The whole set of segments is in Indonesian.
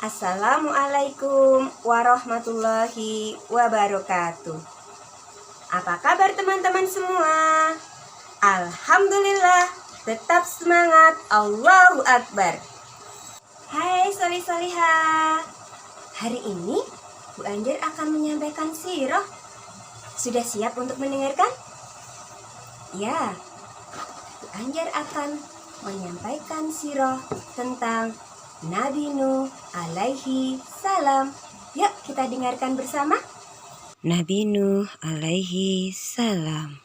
Assalamualaikum warahmatullahi wabarakatuh. Apa kabar teman-teman semua? Alhamdulillah, tetap semangat, Allahu Akbar. Hai solih-solihah, hari ini Bu Anjar akan menyampaikan sirah. Sudah siap untuk mendengarkan? Ya, Bu Anjar akan menyampaikan sirah tentang Nabi Nuh alaihi salam. Yuk kita dengarkan bersama. Nabi Nuh alaihi salam.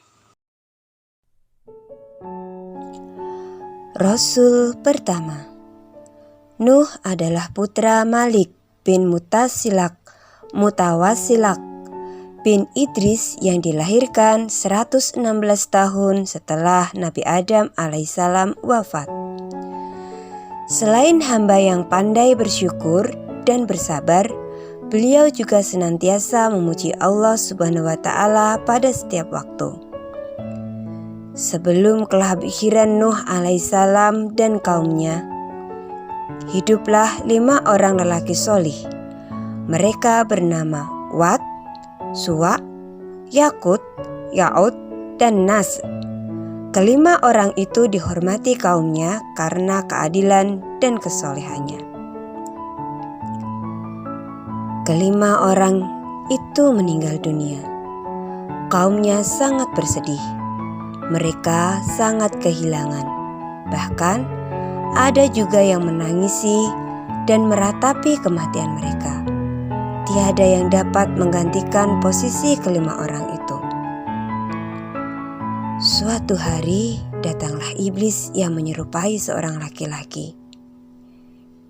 Rasul pertama. Nuh adalah putra Malik bin Mutawasilak bin Idris yang dilahirkan 116 tahun setelah Nabi Adam alaihissalam wafat. Selain hamba yang pandai bersyukur dan bersabar, beliau juga senantiasa memuji Allah Subhanahu wa Ta'ala pada setiap waktu. Sebelum kelahiran Nuh alaihissalam dan kaumnya, hiduplah 5 orang lelaki solih. Mereka bernama Wad, Suwa, Yakut, Ya'ud, dan Nas. Kelima orang itu dihormati kaumnya karena keadilan dan kesolehannya. Kelima orang itu meninggal dunia. Kaumnya sangat bersedih. Mereka sangat kehilangan. Bahkan ada juga yang menangisi dan meratapi kematian mereka. Tiada yang dapat menggantikan posisi kelima orang itu. Suatu hari datanglah iblis yang menyerupai seorang laki-laki.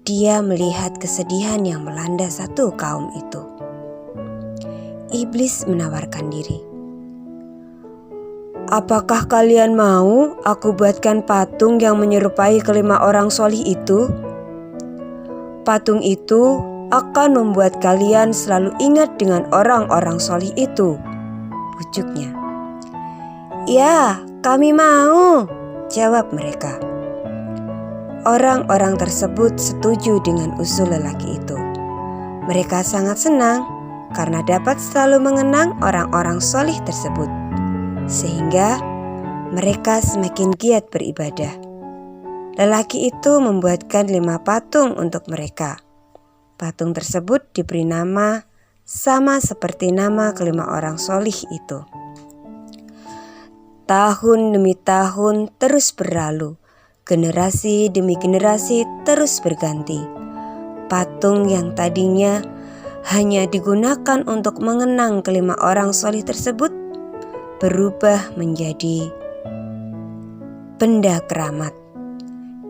Dia melihat kesedihan yang melanda satu kaum itu. Iblis menawarkan diri. Apakah kalian mau aku buatkan patung yang menyerupai kelima orang solih itu? Patung itu akan membuat kalian selalu ingat dengan orang-orang solih itu, pujuknya. Ya, kami mau, jawab mereka. Orang-orang tersebut setuju dengan usul lelaki itu. Mereka sangat senang karena dapat selalu mengenang orang-orang solih tersebut, sehingga mereka semakin giat beribadah. Lelaki itu membuatkan 5 patung untuk mereka. Patung tersebut diberi nama sama seperti nama kelima orang solih itu. Tahun demi tahun terus berlalu, generasi demi generasi terus berganti. Patung yang tadinya hanya digunakan untuk mengenang kelima orang solih tersebut berubah menjadi benda keramat,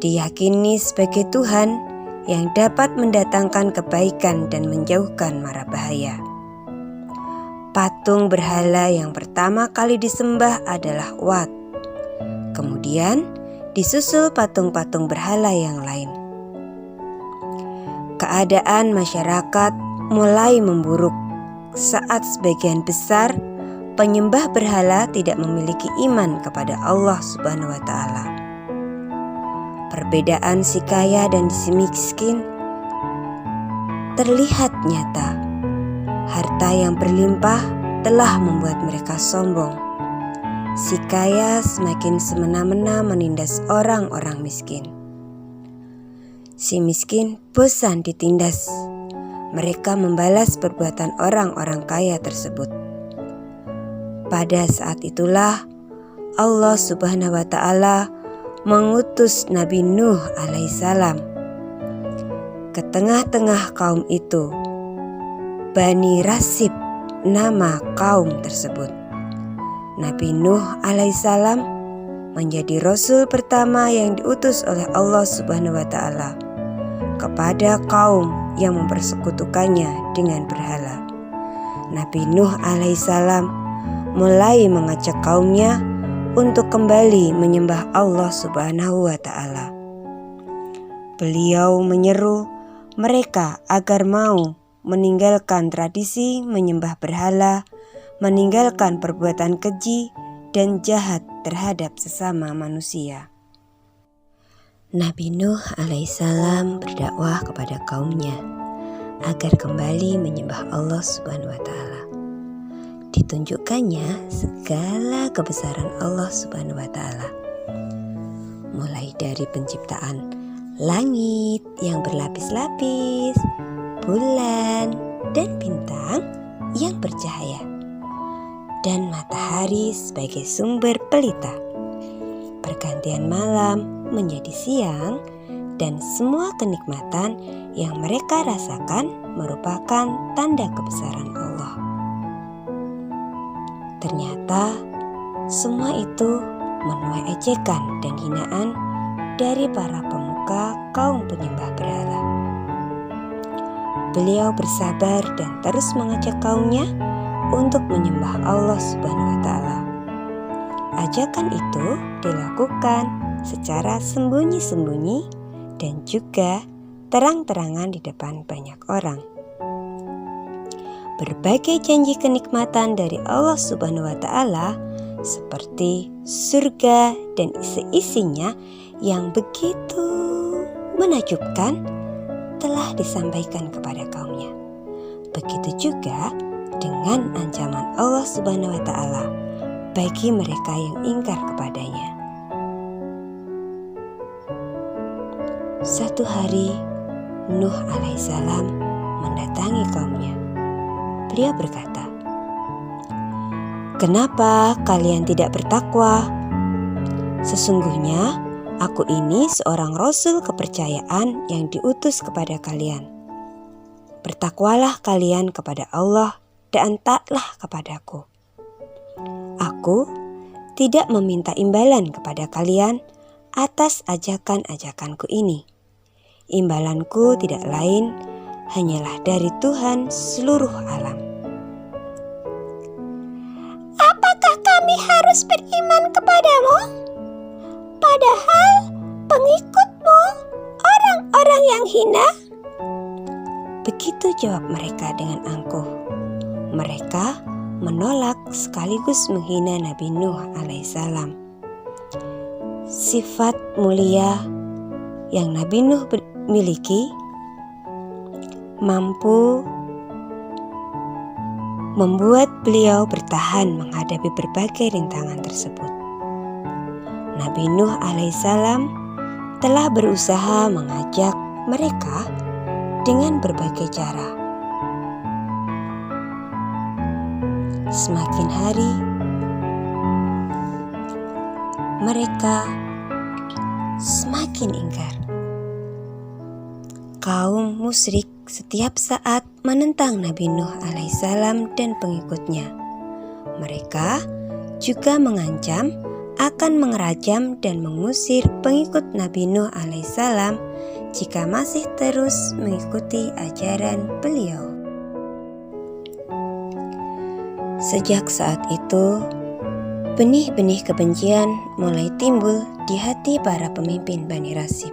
diyakini sebagai Tuhan yang dapat mendatangkan kebaikan dan menjauhkan mara bahaya. Patung berhala yang pertama kali disembah adalah Wat. Kemudian disusul patung-patung berhala yang lain. Keadaan masyarakat mulai memburuk saat sebagian besar penyembah berhala tidak memiliki iman kepada Allah Subhanahu wa Ta'ala. Perbedaan si kaya dan si miskin terlihat nyata. Harta yang berlimpah telah membuat mereka sombong. Si kaya semakin semena-mena menindas orang-orang miskin. Si miskin bosan ditindas. Mereka membalas perbuatan orang-orang kaya tersebut. Pada saat itulah Allah Subhanahu wa Ta'ala mengutus Nabi Nuh alaihissalam ke tengah-tengah kaum itu. Bani Rasib nama kaum tersebut. Nabi Nuh alaihissalam menjadi rasul pertama yang diutus oleh Allah Subhanahu wa Ta'ala kepada kaum yang mempersekutukannya dengan berhala. Nabi Nuh alaihissalam mulai mengajak kaumnya untuk kembali menyembah Allah Subhanahu wa Ta'ala. Beliau menyeru mereka agar mau meninggalkan tradisi menyembah berhala, meninggalkan perbuatan keji dan jahat terhadap sesama manusia. Nabi Nuh alaihissalam berdakwah kepada kaumnya. agar kembali menyembah Allah Subhanahu wa Ta'ala. Ditunjukkannya segala kebesaran Allah Subhanahu wa Ta'ala, mulai dari penciptaan langit yang berlapis-lapis, bulan dan bintang yang bercahaya, dan matahari sebagai sumber pelita, pergantian malam menjadi siang, dan semua kenikmatan yang mereka rasakan merupakan tanda kebesaran Allah. Ternyata semua itu menuai ejekan dan hinaan dari para pemuka kaum penyembah berhala. Beliau bersabar dan terus mengajak kaumnya untuk menyembah Allah Subhanahu wa Ta'ala. Ajakan itu dilakukan secara sembunyi-sembunyi dan juga terang-terangan di depan banyak orang. Berbagai janji kenikmatan dari Allah Subhanahu wa Ta'ala seperti surga dan seisinya yang begitu menakjubkan telah disampaikan kepada kaumnya. Begitu juga dengan ancaman Allah Subhanahu wa Ta'ala bagi mereka yang ingkar kepadanya. Satu hari Nuh alaihissalam mendatangi kaumnya. Beliau berkata, "Kenapa kalian tidak bertakwa? Sesungguhnya aku ini seorang rasul kepercayaan yang diutus kepada kalian. Bertakwalah kalian kepada Allah dan taatlah kepadaku. Aku tidak meminta imbalan kepada kalian atas ajakan-ajakanku ini. Imbalanku tidak lain hanyalah dari Tuhan seluruh alam." "Apakah kami harus beriman kepadamu? Padahal pengikutmu orang-orang yang hina?" Begitu jawab mereka dengan angkuh. Mereka menolak sekaligus menghina Nabi Nuh alaihissalam. Sifat mulia yang Nabi Nuh miliki mampu membuat beliau bertahan menghadapi berbagai rintangan tersebut. Nabi Nuh alaihissalam telah berusaha mengajak mereka dengan berbagai cara. Semakin hari, mereka semakin ingkar. Kaum musyrik setiap saat menentang Nabi Nuh alaihissalam dan pengikutnya. Mereka juga mengancam akan mengerajam dan mengusir pengikut Nabi Nuh alaihissalam jika masih terus mengikuti ajaran beliau. Sejak saat itu, benih-benih kebencian mulai timbul di hati para pemimpin Bani Rasib.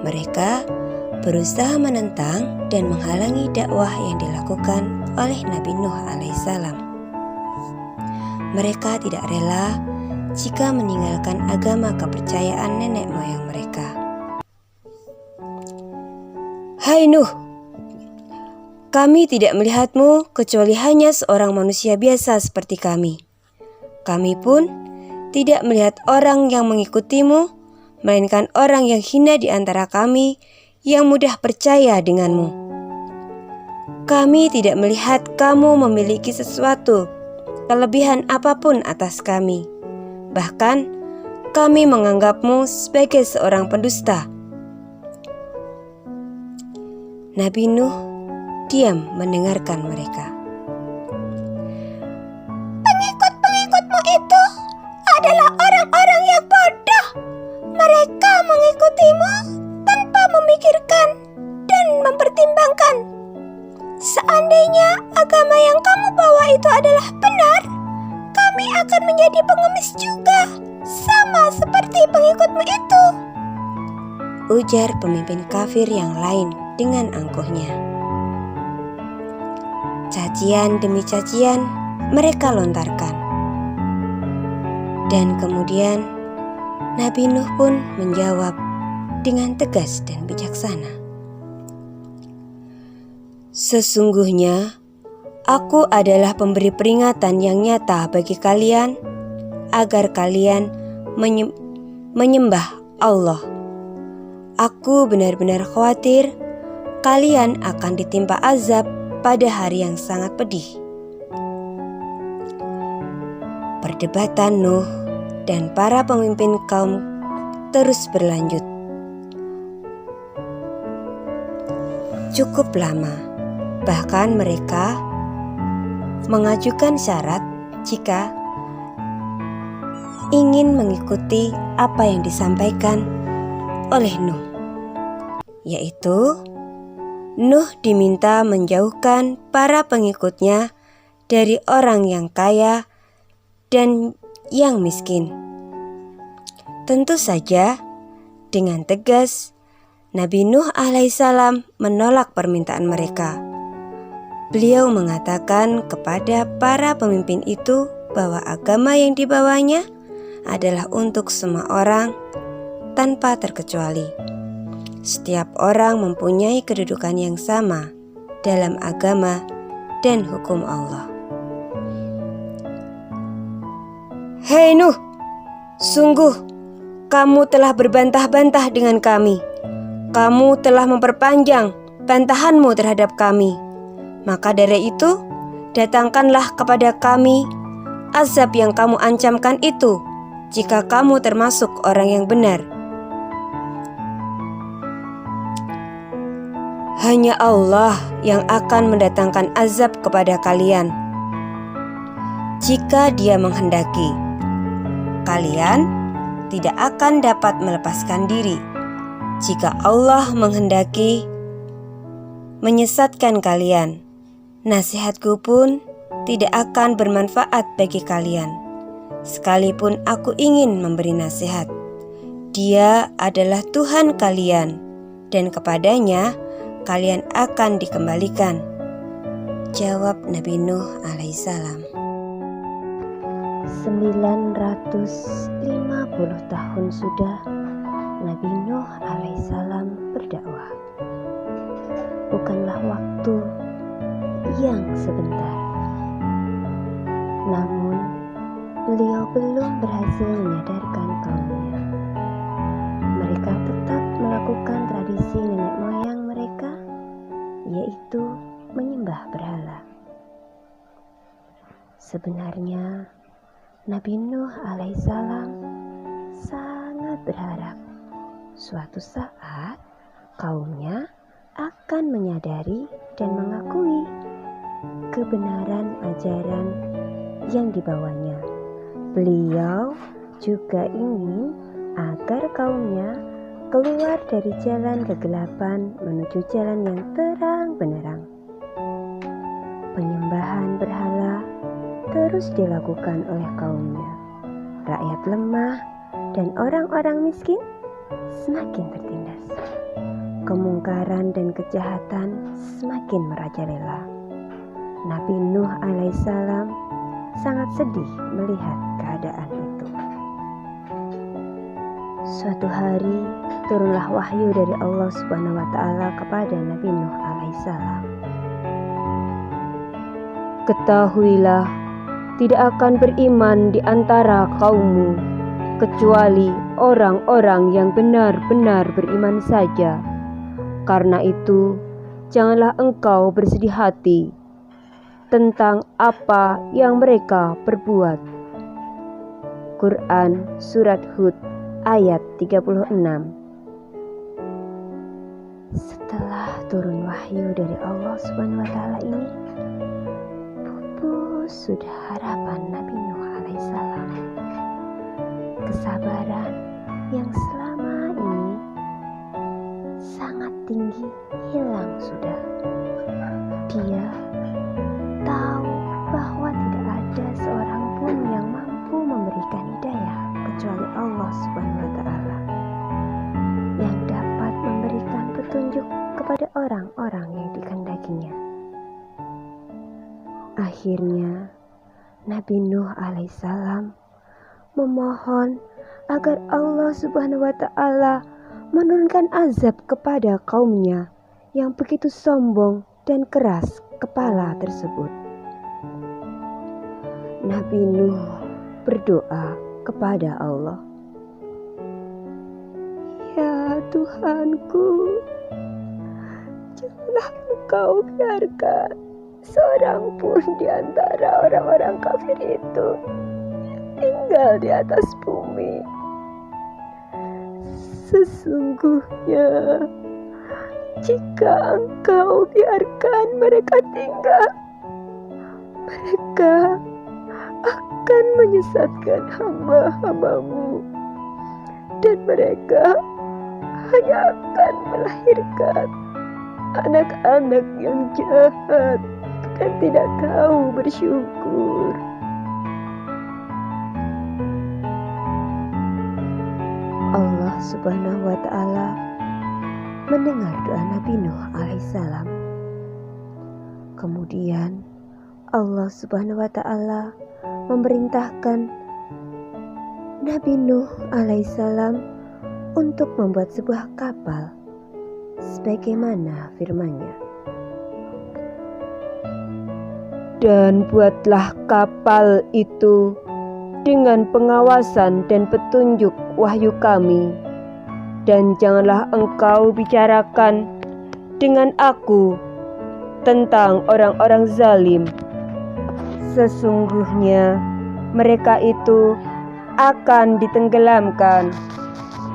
Mereka berusaha menentang dan menghalangi dakwah yang dilakukan oleh Nabi Nuh alaihissalam. Mereka tidak rela jika meninggalkan agama kepercayaan nenek moyang mereka. "Hai Nuh, kami tidak melihatmu kecuali hanya seorang manusia biasa seperti kami. Kami pun tidak melihat orang yang mengikutimu, melainkan orang yang hina di antara kami yang mudah percaya denganmu. Kami tidak melihat kamu memiliki sesuatu kelebihan apapun atas kami. Bahkan kami menganggapmu sebagai seorang pendusta." Nabi Nuh diam mendengarkan mereka. "Pengikut-pengikutmu itu adalah orang-orang yang bodoh. Mereka mengikutimu tanpa memikirkan dan mempertimbangkan. Seandainya agama yang kamu bawa itu adalah benar, kami akan menjadi pengemis juga, sama seperti pengikutmu itu," ujar pemimpin kafir yang lain dengan angkuhnya. Cacian demi cacian mereka lontarkan. Dan kemudian Nabi Nuh pun menjawab dengan tegas dan bijaksana. Sesungguhnya, Aku adalah pemberi peringatan yang nyata bagi kalian, agar kalian menyembah Allah. Aku benar-benar khawatir kalian akan ditimpa azab pada hari yang sangat pedih. Perdebatan Nuh dan para pemimpin kaum terus berlanjut. Cukup lama, bahkan mereka mengajukan syarat jika ingin mengikuti apa yang disampaikan oleh Nuh, yaitu Nuh diminta menjauhkan para pengikutnya dari orang yang kaya dan yang miskin. Tentu saja dengan tegas Nabi Nuh alaihissalam menolak permintaan mereka. Beliau mengatakan kepada para pemimpin itu bahwa agama yang dibawanya adalah untuk semua orang tanpa terkecuali. Setiap orang mempunyai kedudukan yang sama dalam agama dan hukum Allah. Hei Nuh, sungguh kamu telah berbantah-bantah dengan kami. Kamu telah memperpanjang bantahanmu terhadap kami. Maka dari itu, datangkanlah kepada kami azab yang kamu ancamkan itu, jika kamu termasuk orang yang benar. Hanya Allah yang akan mendatangkan azab kepada kalian. Jika Dia menghendaki, kalian tidak akan dapat melepaskan diri. Jika Allah menghendaki menyesatkan kalian, nasihatku pun tidak akan bermanfaat bagi kalian. Sekalipun aku ingin memberi nasihat, Dia adalah Tuhan kalian, dan kepadanya kalian akan dikembalikan. Jawab Nabi Nuh alaihissalam. 950 tahun sudah Nabi Nuh alaihissalam berdakwah. Bukanlah waktu yang sebentar. Namun, beliau belum berhasil menyadarkan kaumnya. Mereka tetap melakukan tradisi nenek moyang mereka, yaitu menyembah berhala. Sebenarnya, Nabi Nuh alaihissalam sangat berharap suatu saat kaumnya akan menyadari dan mengakui kebenaran ajaran yang dibawanya. Beliau juga ingin agar kaumnya keluar dari jalan kegelapan menuju jalan yang terang benderang. Penyembahan berhala terus dilakukan oleh kaumnya. Rakyat lemah dan orang-orang miskin semakin tertindas. Kemungkaran dan kejahatan semakin merajalela. Nabi Nuh alaihissalam sangat sedih melihat keadaan itu. Suatu hari turunlah wahyu dari Allah Subhanahu wa taala kepada Nabi Nuh alaihissalam. Ketahuilah, tidak akan beriman di antara kaummu kecuali orang-orang yang benar-benar beriman saja. Karena itu, janganlah engkau bersedih hati tentang apa yang mereka perbuat. Quran Surat Hud ayat 36. Setelah turun wahyu dari Allah Subhanahu wa taala ini, pupus sudah harapan Nabi Nuh alaihissalam. Kesabaran yang selama ini sangat tinggi hilang sudah. Dia tahu bahwa tidak ada seorang pun yang mampu memberikan hidayah kecuali Allah Subhanahu wa taala, yang dapat memberikan petunjuk kepada orang-orang yang dikehendakinya. Akhirnya Nabi Nuh alaihissalam memohon agar Allah Subhanahu wa taala menurunkan azab kepada kaumnya yang begitu sombong dan keras kepala tersebut. Nabi Nuh berdoa kepada Allah, "Ya Tuhanku, janganlah Engkau biarkan seorang pun di antara orang-orang kafir itu tinggal di atas bumi. Sesungguhnya jika Engkau biarkan mereka tinggal, mereka akan menyesatkan hamba-hambamu, dan mereka hanya akan melahirkan anak-anak yang jahat dan tidak tahu bersyukur." Allah Subhanahu wa Ta'ala mendengar doa Nabi Nuh alaihissalam. Kemudian Allah Subhanahu wa Ta'ala memerintahkan Nabi Nuh alaihissalam untuk membuat sebuah kapal sebagaimana firman-Nya. "Dan buatlah kapal itu dengan pengawasan dan petunjuk wahyu kami, dan janganlah engkau bicarakan dengan aku tentang orang-orang zalim. Sesungguhnya mereka itu akan ditenggelamkan."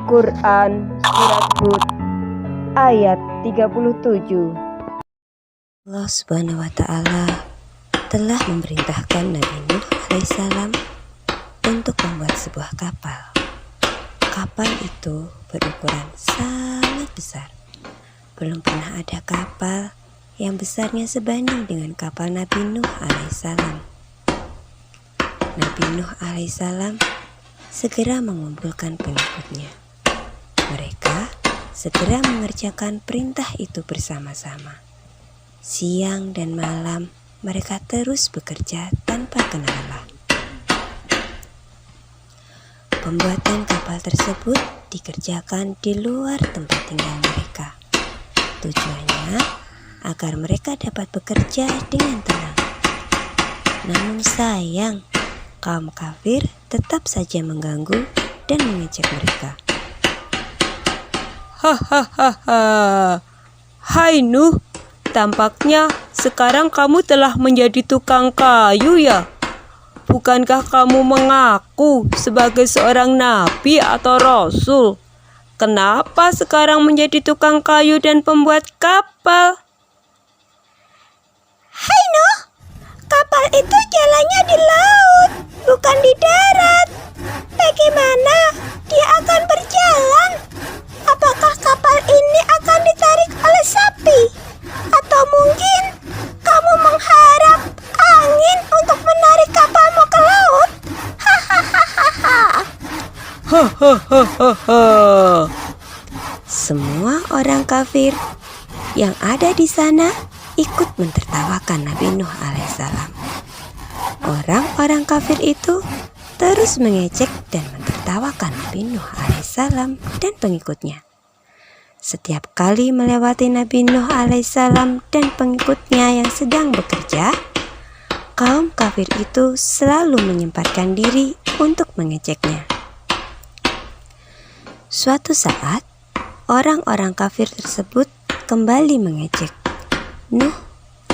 Quran Surat Hud ayat 37. Allah Subhanahu wa Ta'ala telah memerintahkan Nabi Nuh alaihissalam untuk membuat sebuah kapal. Kapal itu berukuran sangat besar. Belum pernah ada kapal yang besarnya sebanding dengan kapal Nabi Nuh alaihissalam. Nabi Nuh alaihissalam segera mengumpulkan pengikutnya. Mereka segera mengerjakan perintah itu bersama-sama. Siang dan malam mereka terus bekerja tanpa kenal lelah. Pembuatan kapal tersebut dikerjakan di luar tempat tinggal mereka. Tujuannya agar mereka dapat bekerja dengan tenang. Namun sayang, kaum kafir tetap saja mengganggu dan mengejek mereka. Hahaha, hai Nuh, tampaknya sekarang kamu telah menjadi tukang kayu ya? Bukankah kamu mengaku sebagai seorang nabi atau rasul? Kenapa sekarang menjadi tukang kayu dan pembuat kapal? Hai Nuh, kapal itu jalannya di laut, bukan di darat. Bagaimana dia akan berjalan? Apakah kapal ini akan ditarik oleh sapi? Atau mungkin kamu mengharap angin untuk menarik kapalmu ke laut? Hahaha. Semua orang kafir yang ada di sana ikut mentertawakan Nabi Nuh alaihissalam. Orang-orang kafir itu terus mengejek dan mentertawakan Nabi Nuh alaihissalam dan pengikutnya. Setiap kali melewati Nabi Nuh alaihissalam dan pengikutnya yang sedang bekerja, kaum kafir itu selalu menyempatkan diri untuk mengejeknya. Suatu saat, orang-orang kafir tersebut kembali mengejek Nuh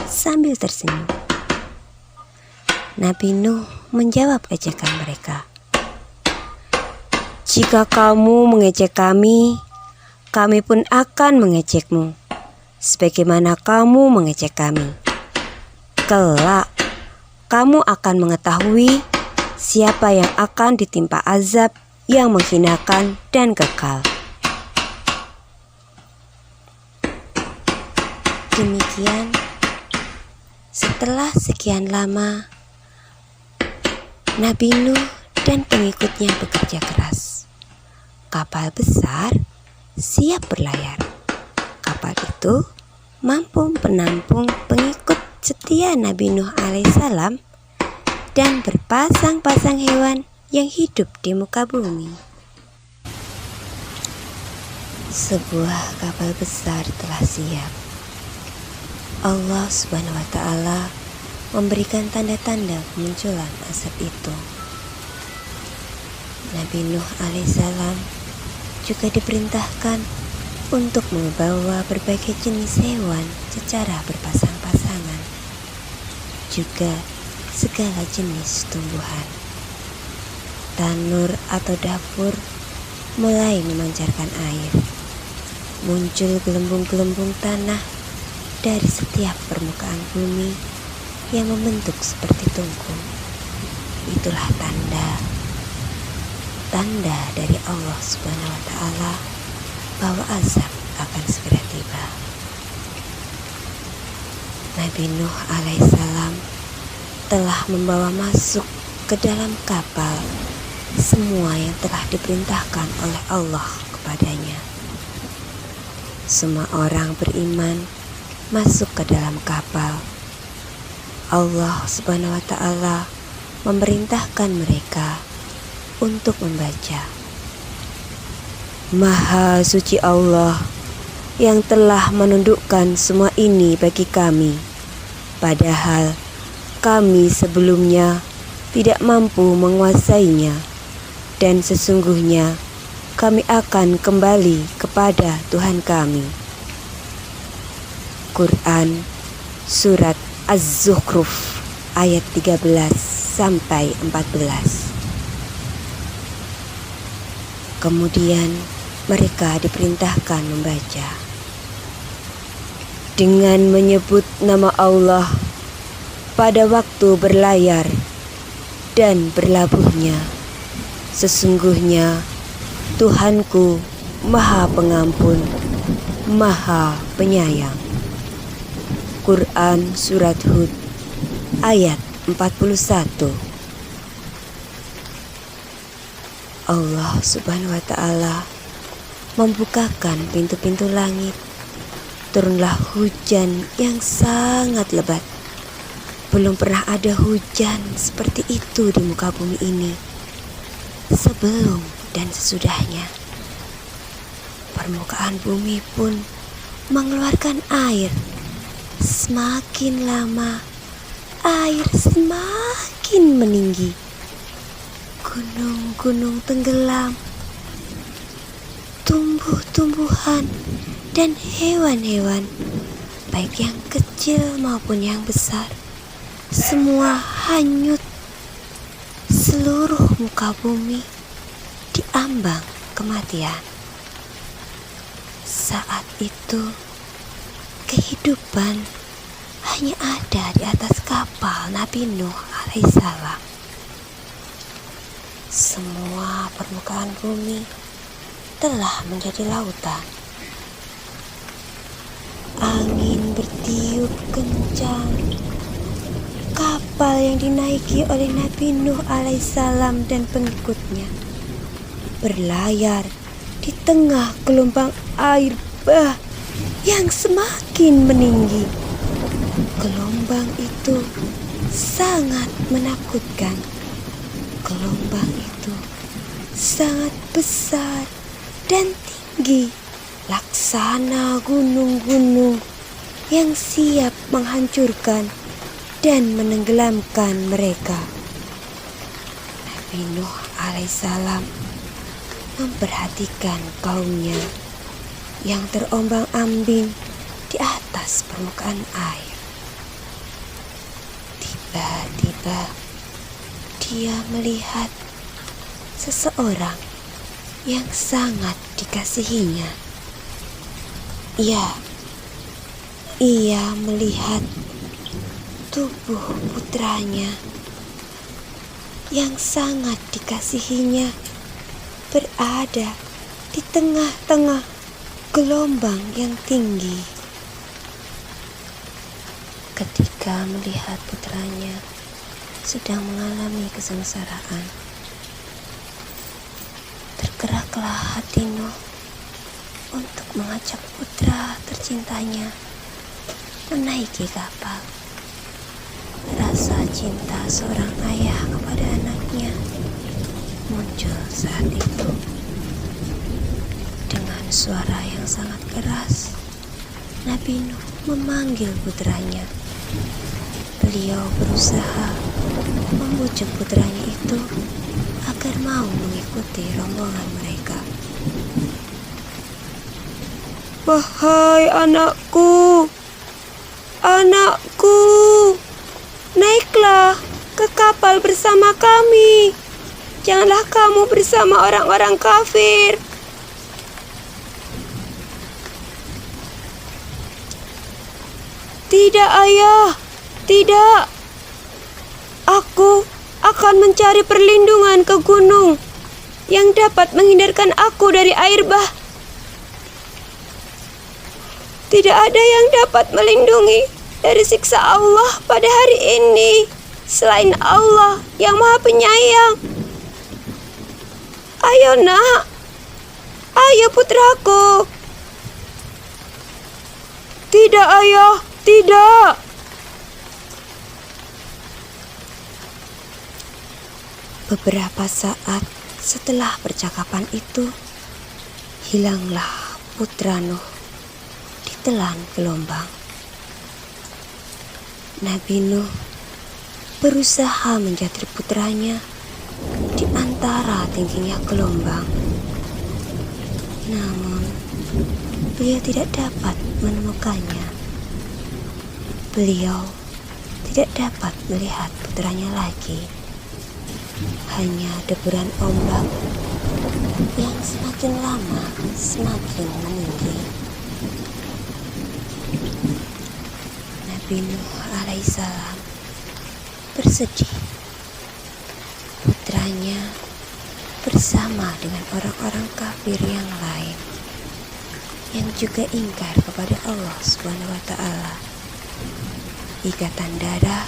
sambil tersenyum. Nabi Nuh menjawab ejekan mereka. "Jika kamu mengejek kami pun akan mengejekmu, sebagaimana kamu mengejek kami. Kelak, kamu akan mengetahui siapa yang akan ditimpa azab yang menghinakan dan kekal." Demikian, setelah sekian lama, Nabi Nuh dan pengikutnya bekerja keras. Kapal besar siap berlayar. Kapal itu mampu menampung pengikut setia Nabi Nuh alaihissalam dan berpasang-pasang hewan yang hidup di muka bumi. Sebuah kapal besar telah siap. Allah Subhanahu wa Ta'ala memberikan tanda-tanda kemunculan asap itu. Nabi Nuh alaihissalam juga diperintahkan untuk membawa berbagai jenis hewan secara berpasang-pasangan, juga segala jenis tumbuhan. Tanur atau dapur mulai memancarkan air. Muncul gelembung-gelembung tanah dari setiap permukaan bumi yang membentuk seperti tungku. Itulah tanda dari Allah Subhanahu wa Ta'ala bahwa azab akan segera tiba. Nabi Nuh alaihissalam telah membawa masuk ke dalam kapal semua yang telah diperintahkan oleh Allah kepadanya. Semua orang beriman masuk ke dalam kapal. Allah Subhanahu wa Ta'ala memerintahkan mereka untuk membaca, Maha suci Allah yang telah menundukkan semua ini bagi kami, padahal kami sebelumnya tidak mampu menguasainya, dan sesungguhnya kami akan kembali kepada Tuhan kami. Quran Surat Az-Zukhruf ayat 13-14. Kemudian mereka diperintahkan membaca dengan menyebut nama Allah pada waktu berlayar dan berlabuhnya. Sesungguhnya Tuhanku Maha Pengampun, Maha Penyayang. Quran Surat Hud ayat 41. Allah Subhanahu wa Ta'ala membukakan pintu-pintu langit. Turunlah hujan yang sangat lebat. Belum pernah ada hujan seperti itu di muka bumi ini sebelum dan sesudahnya. Permukaan bumi pun mengeluarkan air. Semakin lama air semakin meninggi. Gunung-gunung tenggelam. Tumbuh-tumbuhan dan hewan-hewan, baik yang kecil maupun yang besar, semua hanyut. Seluruh muka bumi diambang kematian. Saat itu kehidupan hanya ada di atas kapal Nabi Nuh alaihissalam. Semua permukaan bumi telah menjadi lautan. Angin bertiup kencang. Kapal yang dinaiki oleh Nabi Nuh alaihissalam dan pengikutnya berlayar di tengah gelombang air bah yang semakin meninggi. Gelombang itu sangat menakutkan. Gelombang itu sangat besar dan tinggi, laksana gunung-gunung yang siap menghancurkan dan menenggelamkan mereka. Nabi Nuh alaihissalam memperhatikan kaumnya yang terombang-ambing di atas permukaan air. Tiba-tiba dia melihat seseorang yang sangat dikasihinya. Ia melihat tubuh putranya yang sangat dikasihinya berada di tengah-tengah gelombang yang tinggi. Ketika melihat putranya sedang mengalami kesengsaraan, tergeraklah hati Nuh untuk mengajak putra tercintanya menaiki kapal. Rasa cinta seorang ayah kepada anaknya muncul saat itu. Dengan suara yang sangat keras, Nabi Nuh memanggil putranya. Beliau berusaha membujuk putranya itu agar mau mengikuti rombongan mereka. Wahai anakku, anakku, naiklah ke kapal bersama kami. Janganlah kamu bersama orang-orang kafir. Tidak, ayah, tidak. Aku akan mencari perlindungan ke gunung yang dapat menghindarkan aku dari air bah. Tidak ada yang dapat melindungi dari siksa Allah pada hari ini selain Allah yang Maha Penyayang. Ayo nak, ayo putraku. Tidak ayah, tidak. Beberapa saat setelah percakapan itu, hilanglah putra Nuh ditelan gelombang. Nabi Nuh berusaha menjatuh putranya di antara tingginya gelombang. Namun, beliau tidak dapat menemukannya. Beliau tidak dapat melihat putranya lagi. Hanya deburan ombak yang semakin lama semakin meninggi. Nabi Nuh alaihissalam bersedih. Putranya bersama dengan orang-orang kafir yang lain yang juga ingkar kepada Allah Subhanahu wa Ta'ala. Ikatan darah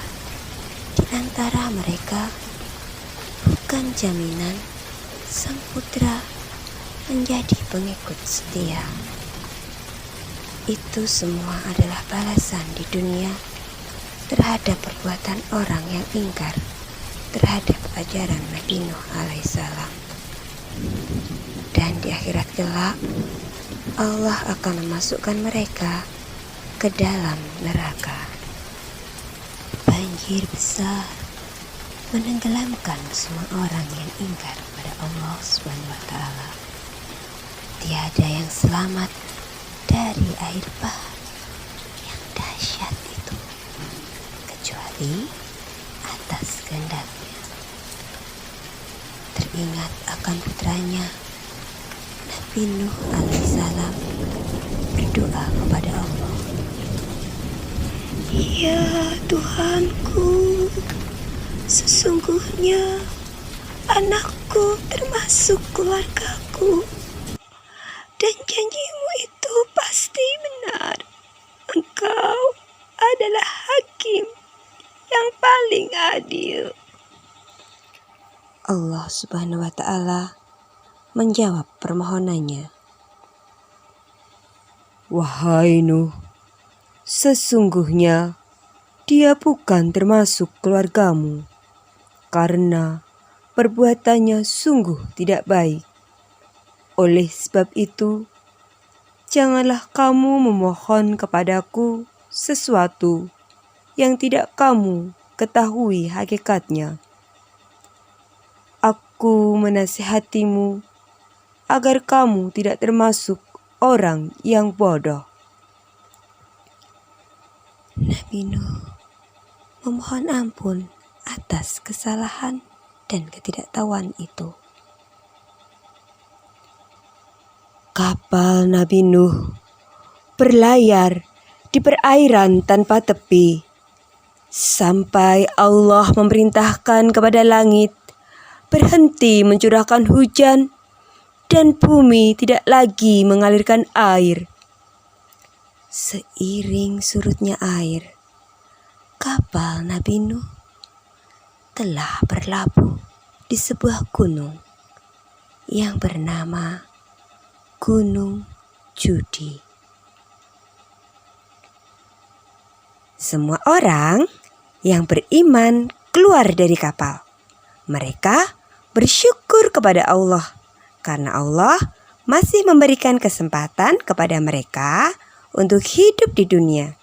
di antara mereka bukan jaminan sang putra menjadi pengikut setia. Itu semua adalah balasan di dunia terhadap perbuatan orang yang ingkar terhadap ajaran Nabi Nuh alaihissalam. Dan di akhirat kelak, Allah akan memasukkan mereka ke dalam neraka. Banjir besar menenggelamkan semua orang yang ingkar pada Allah Subhanahu wa Ta'ala. Tiada yang selamat dari air bah yang dahsyat itu kecuali atas kehendaknya. Teringat akan putranya, Nabi Nuh alaihissalam berdoa kepada Allah. Ya Tuhanku, sesungguhnya anakku termasuk keluargaku, dan janjimu itu pasti benar. Engkau adalah hakim yang paling adil. Allah Subhanahu wa Ta'ala menjawab permohonannya. Wahai Nuh, sesungguhnya dia bukan termasuk keluargamu, karena perbuatannya sungguh tidak baik. Oleh sebab itu, janganlah kamu memohon kepadaku sesuatu yang tidak kamu ketahui hakikatnya. Aku menasihatimu agar kamu tidak termasuk orang yang bodoh. Nabi Nuh memohon ampun atas kesalahan dan ketidaktahuan itu. Kapal Nabi Nuh berlayar di perairan tanpa tepi sampai Allah memerintahkan kepada langit berhenti mencurahkan hujan dan bumi tidak lagi mengalirkan air. Seiring surutnya air, kapal Nabi Nuh telah berlabuh di sebuah gunung yang bernama Gunung Judi. Semua orang yang beriman keluar dari kapal. Mereka bersyukur kepada Allah karena Allah masih memberikan kesempatan kepada mereka untuk hidup di dunia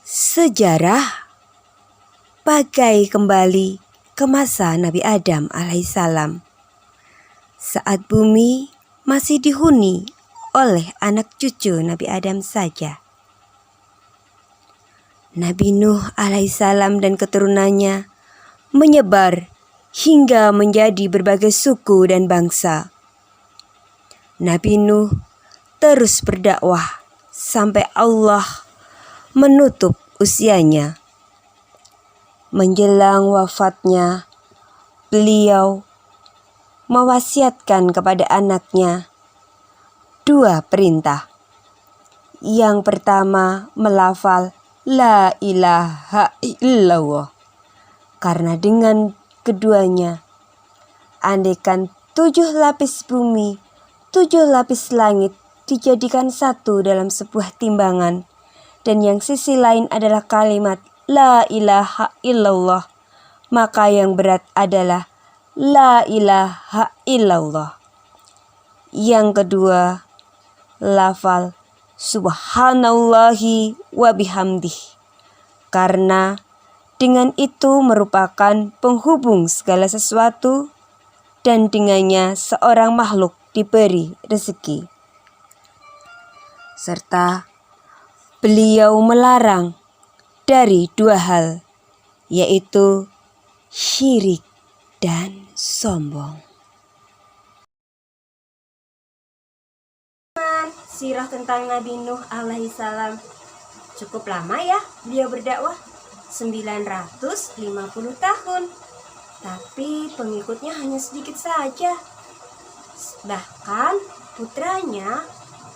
Sejarah bagai kembali ke masa Nabi Adam alaihissalam, saat bumi masih dihuni oleh anak cucu Nabi Adam saja. Nabi Nuh alaihissalam dan keturunannya menyebar hingga menjadi berbagai suku dan bangsa. Nabi Nuh terus berdakwah sampai Allah menutup usianya. Menjelang wafatnya, beliau mewasiatkan kepada anaknya 2 perintah. Yang pertama, melafal la ilaha illallah. Karena dengan keduanya, andaikan 7 lapis bumi, 7 lapis langit dijadikan satu dalam sebuah timbangan, dan yang sisi lain adalah kalimat la ilaha illallah, maka yang berat adalah la ilaha illallah. Yang kedua, lafal subhanallahi wa bihamdih, karena dengan itu merupakan penghubung segala sesuatu dan dengannya seorang makhluk diberi rezeki. Serta beliau melarang dari 2 hal, yaitu syirik dan sombong. Sirah tentang Nabi Nuh alaihissalam. Cukup lama ya beliau berdakwah, 950 tahun. Tapi pengikutnya hanya sedikit saja. Bahkan putranya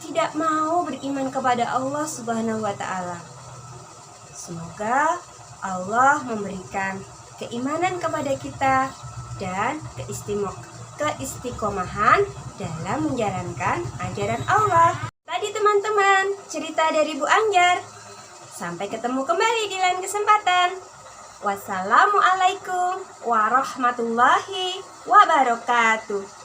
tidak mau beriman kepada Allah Subhanahu wa Ta'ala. Semoga Allah memberikan keimanan kepada kita dan keistiqomahan dalam menjalankan ajaran Allah. Tadi teman-teman, cerita dari Bu Angger. Sampai ketemu kembali di lain kesempatan. Wassalamualaikum warahmatullahi wabarakatuh.